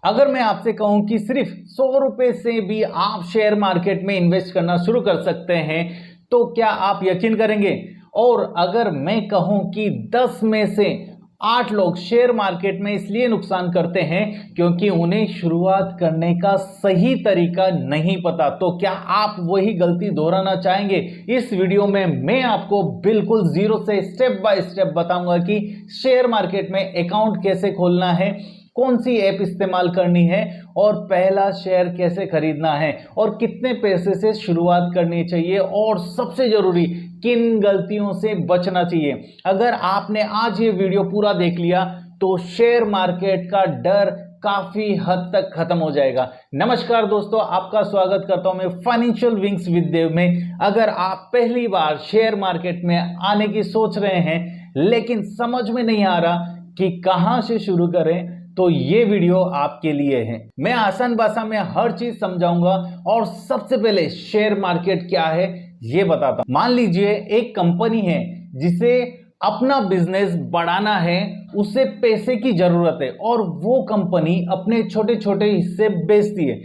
अगर मैं आपसे कहूं कि सिर्फ 100 रुपए से भी आप शेयर मार्केट में इन्वेस्ट करना शुरू कर सकते हैं तो क्या आप यकीन करेंगे? और अगर मैं कहूं कि 10 में से 8 लोग शेयर मार्केट में इसलिए नुकसान करते हैं क्योंकि उन्हें शुरुआत करने का सही तरीका नहीं पता, तो क्या आप वही गलती दोहराना चाहेंगे? इस वीडियो में मैं आपको बिल्कुल जीरो से स्टेप बाय स्टेप बताऊंगा कि शेयर मार्केट में अकाउंट कैसे खोलना है, कौन सी ऐप इस्तेमाल करनी है और पहला शेयर कैसे खरीदना है और कितने पैसे से शुरुआत करनी चाहिए और सबसे जरूरी किन गलतियों से बचना चाहिए। अगर आपने आज ये वीडियो पूरा देख लिया तो शेयर मार्केट का डर काफी हद तक खत्म हो जाएगा। नमस्कार दोस्तों, आपका स्वागत करता हूं मैं फाइनेंशियल विंग्स विद देव में। अगर आप पहली बार शेयर मार्केट में आने की सोच रहे हैं लेकिन समझ में नहीं आ रहा कि कहां से शुरू करें तो ये वीडियो आपके लिए है। मैं आसान भाषा में हर चीज समझाऊंगा और सबसे पहले शेयर मार्केट क्या है ये बताता हूं। मान लीजिए एक कंपनी है जिसे अपना बिजनेस बढ़ाना है, उसे पैसे की जरूरत है और वो कंपनी अपने छोटे छोटे हिस्से बेचती है।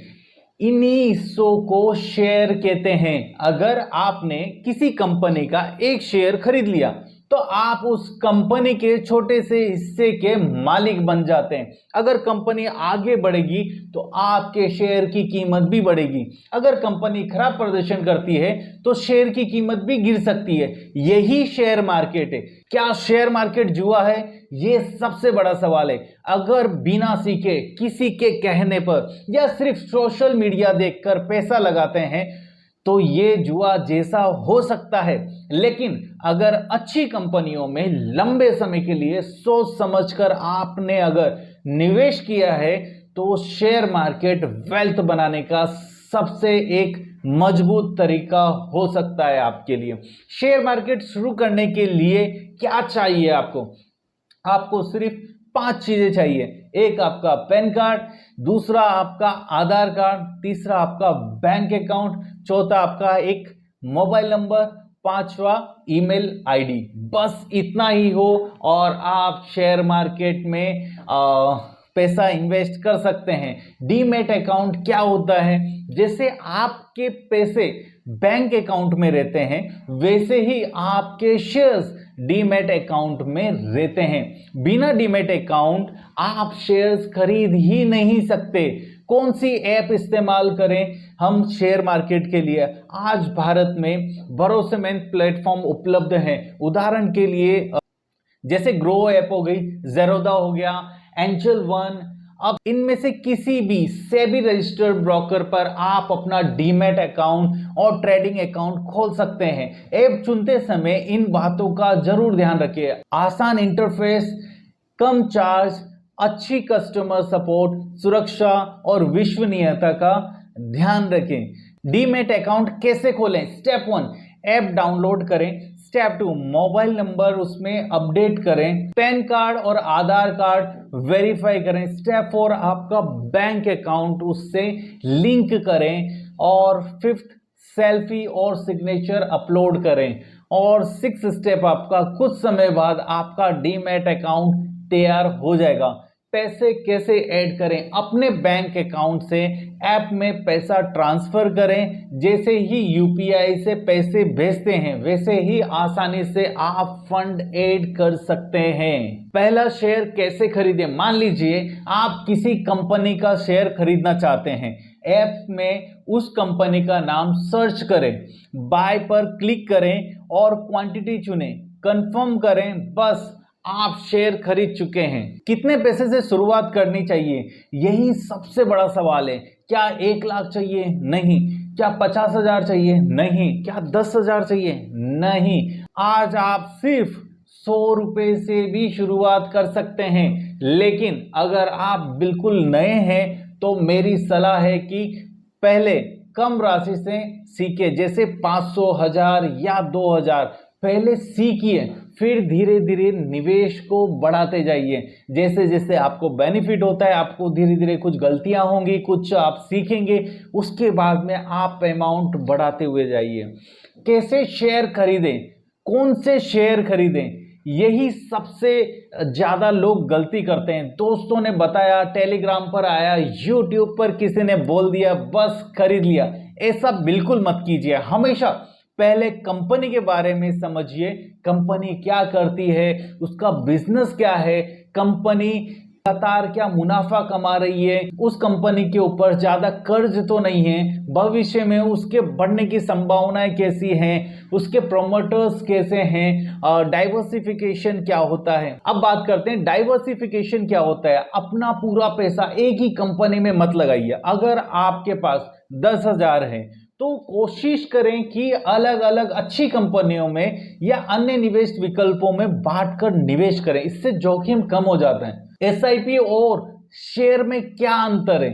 इन्हीं हिस्सों को शेयर कहते हैं। अगर आपने किसी कंपनी का एक शेयर खरीद लिया तो आप उस कंपनी के छोटे से हिस्से के मालिक बन जाते हैं। अगर कंपनी आगे बढ़ेगी तो आपके शेयर की कीमत भी बढ़ेगी। अगर कंपनी खराब प्रदर्शन करती है तो शेयर की कीमत भी गिर सकती है। यही शेयर मार्केट है। क्या शेयर मार्केट जुआ है? ये सबसे बड़ा सवाल है। अगर बिना सीखे किसी के कहने पर या सिर्फ सोशल मीडिया देखकर पैसा लगाते हैं तो ये जुआ जैसा हो सकता है, लेकिन अगर अच्छी कंपनियों में लंबे समय के लिए सोच समझकर आपने अगर निवेश किया है तो शेयर मार्केट वेल्थ बनाने का सबसे एक मजबूत तरीका हो सकता है आपके लिए। शेयर मार्केट शुरू करने के लिए क्या चाहिए आपको सिर्फ 5 चीजें चाहिए। एक आपका पैन कार्ड, दूसरा आपका आधार कार्ड, तीसरा आपका बैंक अकाउंट, चौथा आपका एक मोबाइल नंबर, पांचवा ईमेल आईडी। बस इतना ही हो और आप शेयर मार्केट में पैसा इन्वेस्ट कर सकते हैं। डीमैट अकाउंट क्या होता है? जैसे आपके पैसे बैंक अकाउंट में रहते हैं वैसे ही आपके शेयर्स डीमैट अकाउंट में रहते हैं। बिना डीमैट अकाउंट आप शेयर्स खरीद ही नहीं सकते। कौन सी ऐप इस्तेमाल करें हम शेयर मार्केट के लिए? आज भारत में भरोसेमंद प्लेटफॉर्म उपलब्ध हैं। उदाहरण के लिए जैसे ग्रो ऐप हो गई, ज़ेरोधा हो गया, एंजल वन। अब इनमें से किसी भी सेबी रजिस्टर्ड ब्रोकर पर आप अपना डीमैट अकाउंट और ट्रेडिंग अकाउंट खोल सकते हैं। ऐप चुनते समय इन बातों का जरूर ध्यान रखिए। आसान इंटरफेस, कम चार्ज, अच्छी कस्टमर सपोर्ट, सुरक्षा और विश्वसनीयता का ध्यान रखें। डीमैट अकाउंट कैसे खोलें? स्टेप 1, ऐप डाउनलोड करें। स्टेप 2, मोबाइल नंबर उसमें अपडेट करें। पैन कार्ड और आधार कार्ड वेरीफाई करें। स्टेप 4, आपका बैंक अकाउंट उससे लिंक करें। और 5th, सेल्फी और सिग्नेचर अपलोड करें। और 6th स्टेप, आपका कुछ समय बाद आपका डीमैट अकाउंट तैयार हो जाएगा। पैसे कैसे ऐड करें? अपने बैंक अकाउंट से ऐप में पैसा ट्रांसफर करें। जैसे ही यूपीआई से पैसे भेजते हैं वैसे ही आसानी से आप फंड ऐड कर सकते हैं। पहला शेयर कैसे खरीदें? मान लीजिए आप किसी कंपनी का शेयर खरीदना चाहते हैं। ऐप में उस कंपनी का नाम सर्च करें, बाय पर क्लिक करें और क्वांटिटी चुनें, कंफर्म करें। बस आप शेयर खरीद चुके हैं। कितने पैसे से शुरुआत करनी चाहिए? यही सबसे बड़ा सवाल है। क्या 1 लाख चाहिए? नहीं। क्या 50,000 चाहिए? नहीं। क्या 10,000 चाहिए? नहीं। आज आप सिर्फ 100 रुपए से भी शुरुआत कर सकते हैं। लेकिन अगर आप बिल्कुल नए हैं तो मेरी सलाह है कि पहले कम राशि से सीखें, जैसे 500, 1000 या 2000। पहले सीखिए, फिर धीरे धीरे निवेश को बढ़ाते जाइए। जैसे जैसे आपको बेनिफिट होता है, आपको धीरे धीरे कुछ गलतियां होंगी, कुछ आप सीखेंगे, उसके बाद में आप अमाउंट बढ़ाते हुए जाइए। कैसे शेयर खरीदें? कौन से शेयर खरीदें? यही सबसे ज्यादा लोग गलती करते हैं। दोस्तों ने बताया, टेलीग्राम पर आया, यूट्यूब पर किसी ने बोल दिया, बस खरीद लिया। ऐसा बिल्कुल मत कीजिए। हमेशा पहले कंपनी के बारे में समझिए, कंपनी क्या करती है, उसका बिजनेस क्या है, कंपनी लगातार क्या मुनाफा कमा रही है, उस कंपनी के ऊपर ज्यादा कर्ज तो नहीं है, भविष्य में उसके बढ़ने की संभावनाएं कैसी हैं, उसके प्रोमोटर्स कैसे हैं, डाइवर्सिफिकेशन क्या होता है। अब बात करते हैं डाइवर्सिफिकेशन क्या होता है। अपना पूरा पैसा एक ही कंपनी में मत लगाइए। अगर आपके पास 10,000 है तो कोशिश करें कि अलग अलग अच्छी कंपनियों में या अन्य निवेश विकल्पों में बांटकर निवेश करें। इससे जोखिम कम हो जाता है। एसआईपी और शेयर में क्या अंतर है?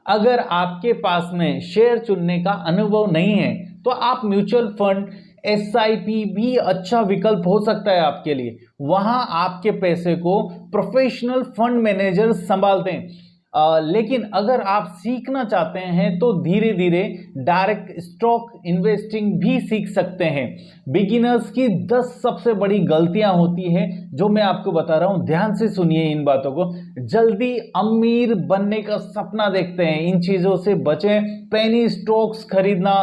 अगर आपके पास में शेयर चुनने का अनुभव नहीं है तो आप म्यूचुअल फंड, एसआईपी भी अच्छा विकल्प हो सकता है आपके लिए। वहां आपके पैसे को प्रोफेशनल फंड मैनेजर संभालते हैं। लेकिन अगर आप सीखना चाहते हैं तो धीरे धीरे डायरेक्ट स्टॉक इन्वेस्टिंग भी सीख सकते हैं। बिगिनर्स की 10 सबसे बड़ी गलतियां होती हैं जो मैं आपको बता रहा हूं, ध्यान से सुनिए इन बातों को। जल्दी अमीर बनने का सपना देखते हैं, इन चीजों से बचें। पेनी स्टॉक्स खरीदना,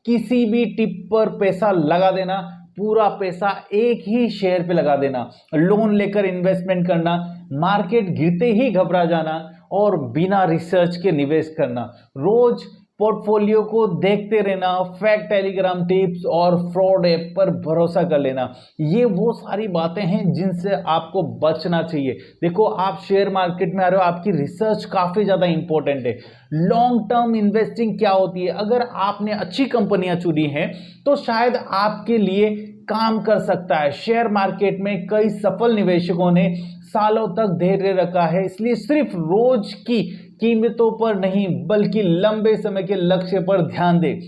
किसी भी टिप पर पैसा लगा देना, पूरा पैसा एक ही शेयर पे लगा देना, लोन लेकर इन्वेस्टमेंट करना, मार्केट गिरते ही घबरा जाना और बिना रिसर्च के निवेश करना, रोज पोर्टफोलियो को देखते रहना, फेक टेलीग्राम टिप्स और फ्रॉड ऐप पर भरोसा कर लेना, ये वो सारी बातें हैं जिनसे आपको बचना चाहिए। देखो, आप शेयर मार्केट में आ रहे हो, आपकी रिसर्च काफी ज्यादा इंपॉर्टेंट है। लॉन्ग टर्म इन्वेस्टिंग क्या होती है? अगर आपने अच्छी कंपनियां चुनी हैं तो शायद आपके लिए काम कर सकता है। शेयर मार्केट में कई सफल निवेशकों ने सालों तक धैर्य रखा है। इसलिए सिर्फ रोज की कीमतों पर नहीं बल्कि लंबे समय के लक्ष्य पर ध्यान दें।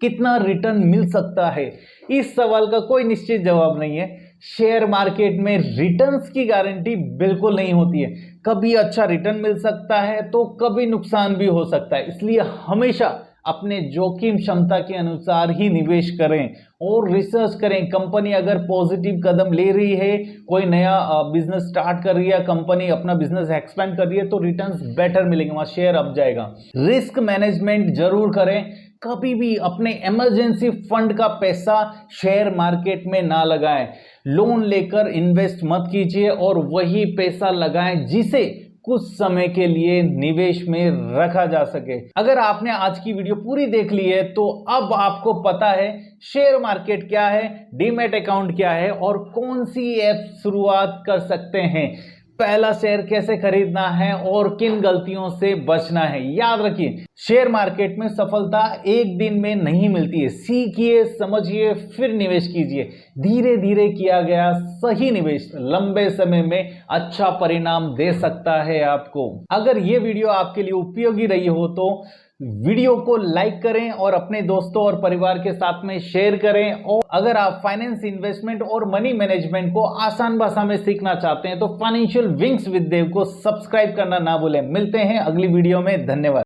कितना रिटर्न मिल सकता है, इस सवाल का कोई निश्चित जवाब नहीं है। शेयर मार्केट में रिटर्न्स की गारंटी बिल्कुल नहीं होती है। कभी अच्छा रिटर्न मिल सकता है तो कभी नुकसान भी हो सकता है। इसलिए हमेशा अपने जोखिम क्षमता के अनुसार ही निवेश करें और रिसर्च करें। कंपनी अगर पॉजिटिव कदम ले रही है, कोई नया बिजनेस स्टार्ट कर रही है, कंपनी अपना बिजनेस एक्सपेंड कर रही है तो रिटर्न्स बेटर मिलेंगे, वहां शेयर अप जाएगा। रिस्क मैनेजमेंट जरूर करें। कभी भी अपने इमरजेंसी फंड का पैसा शेयर मार्केट में ना लगाएं। लोन लेकर इन्वेस्ट मत कीजिए और वही पैसा लगाएं जिसे कुछ समय के लिए निवेश में रखा जा सके। अगर आपने आज की वीडियो पूरी देख ली है तो अब आपको पता है शेयर मार्केट क्या है, डीमैट अकाउंट क्या है और कौन सी ऐप शुरुआत कर सकते हैं, पहला शेयर कैसे खरीदना है और किन गलतियों से बचना है। याद रखिए, शेयर मार्केट में सफलता एक दिन में नहीं मिलती है। सीखिए, समझिए, फिर निवेश कीजिए। धीरे धीरे किया गया सही निवेश लंबे समय में अच्छा परिणाम दे सकता है आपको। अगर ये वीडियो आपके लिए उपयोगी रही हो तो वीडियो को लाइक करें और अपने दोस्तों और परिवार के साथ में शेयर करें। और अगर आप फाइनेंस, इन्वेस्टमेंट और मनी मैनेजमेंट को आसान भाषा में सीखना चाहते हैं तो फाइनेंशियल विंग्स विद देव को सब्सक्राइब करना ना भूलें। मिलते हैं अगली वीडियो में। धन्यवाद।